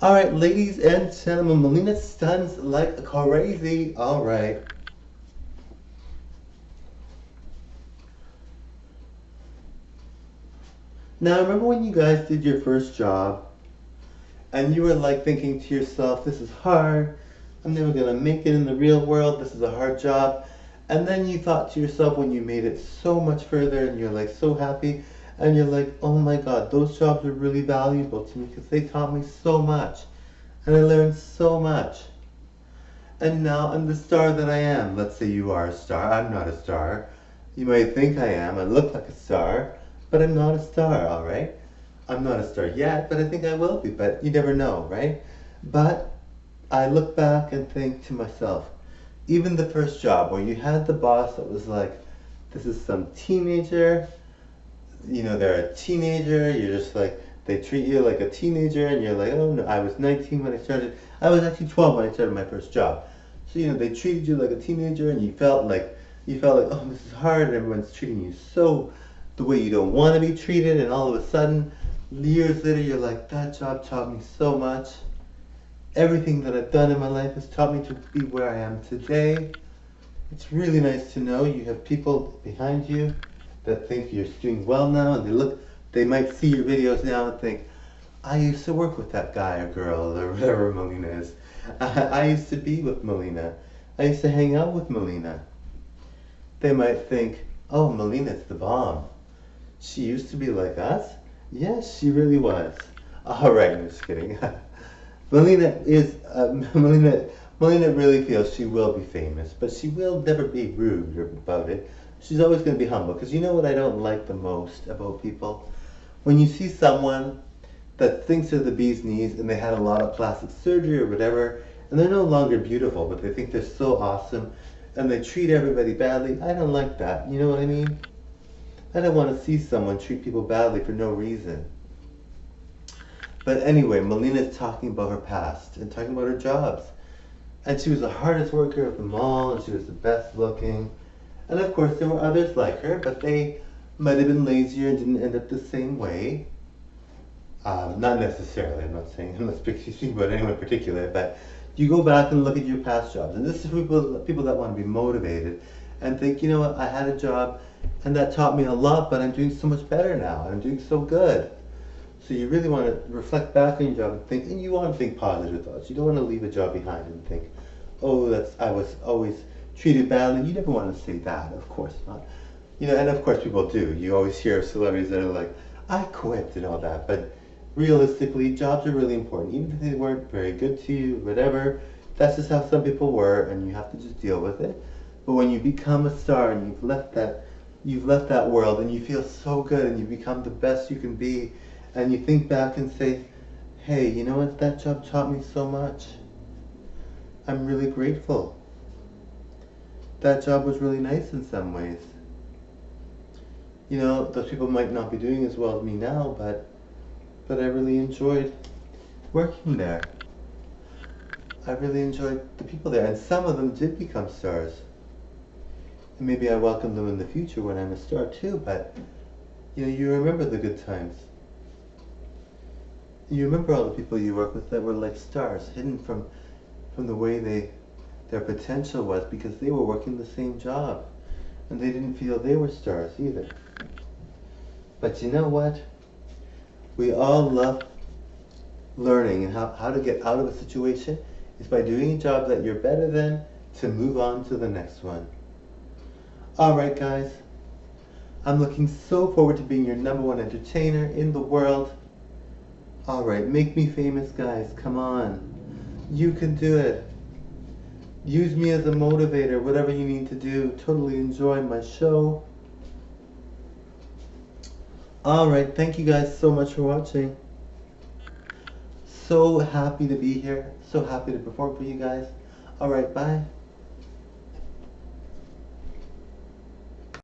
Alright, ladies and gentlemen, Meleena stuns like crazy. Alright. Now, remember when you guys did your first job and you were like thinking to yourself, this is hard, I'm never gonna make it in the real world, this is a hard job. And then you thought to yourself when you made it so much further and you're like so happy and you're like, oh my god, those jobs are really valuable to me because they taught me so much and I learned so much. And now I'm the star that I am. Let's say you are a star. I'm not a star. You might think I am. I look like a star, but I'm not a star, all right? I'm not a star yet, but I think I will be, but you never know, right? But I look back and think to myself, even the first job where you had the boss that was like, this is some teenager, you know, they're a teenager, you're just like, they treat you like a teenager and you're like, oh no, I was 19 when I started, I was actually 12 when I started my first job. So, you know, they treated you like a teenager and you felt like, oh, this is hard and everyone's treating you so the way you don't want to be treated, and all of a sudden, years later, you're like, that job taught me so much. Everything that I've done in my life has taught me to be where I am today. It's really nice to know you have people behind you that think you're doing well now, and they might see your videos now and think, I used to work with that guy or girl or whatever Meleena is. I used to be with Meleena. I used to hang out with Meleena. They might think, oh, Meleena's the bomb. She used to be like us? Yes, she really was. Alright, I'm just kidding. Meleena really feels she will be famous, but she will never be rude about it. She's always going to be humble, because you know what I don't like the most about people? When you see someone that thinks they're the bee's knees and they had a lot of plastic surgery or whatever, and they're no longer beautiful, but they think they're so awesome, and they treat everybody badly. I don't like that. You know what I mean? I don't want to see someone treat people badly for no reason. But anyway, Meleena's talking about her past and talking about her jobs. And she was the hardest worker of them all, and she was the best looking. And of course there were others like her, but they might have been lazier and didn't end up the same way. Not necessarily, I'm not speaking about anyone in particular, but you go back and look at your past jobs. And this is people that want to be motivated and think, you know what, I had a job and that taught me a lot, but I'm doing so much better now. I'm doing so good. So you really want to reflect back on your job and think, and you want to think positive thoughts. You don't want to leave a job behind and think, oh, I was always treated badly. You never want to say that, of course not. You know, and of course people do. You always hear of celebrities that are like, I quit and all that. But realistically, jobs are really important. Even if they weren't very good to you, whatever, that's just how some people were, and you have to just deal with it. But when you become a star and you've left that world and you feel so good and you become the best you can be, and you think back and say, hey, you know what, that job taught me so much. I'm really grateful. That job was really nice in some ways. You know, those people might not be doing as well as me now, but I really enjoyed working there. I really enjoyed the people there, and some of them did become stars. And maybe I welcome them in the future when I'm a star too, but you know, you remember the good times. You remember all the people you work with that were like stars, hidden from the way their potential was, because they were working the same job and they didn't feel they were stars either. But you know what? We all love learning, and how to get out of a situation is by doing a job that you're better than to move on to the next one. Alright guys, I'm looking so forward to being your #1 entertainer in the world. Alright, make me famous guys, come on. You can do it. Use me as a motivator, whatever you need to do. Totally enjoy my show. Alright, thank you guys so much for watching. So happy to be here. So happy to perform for you guys. Alright, bye.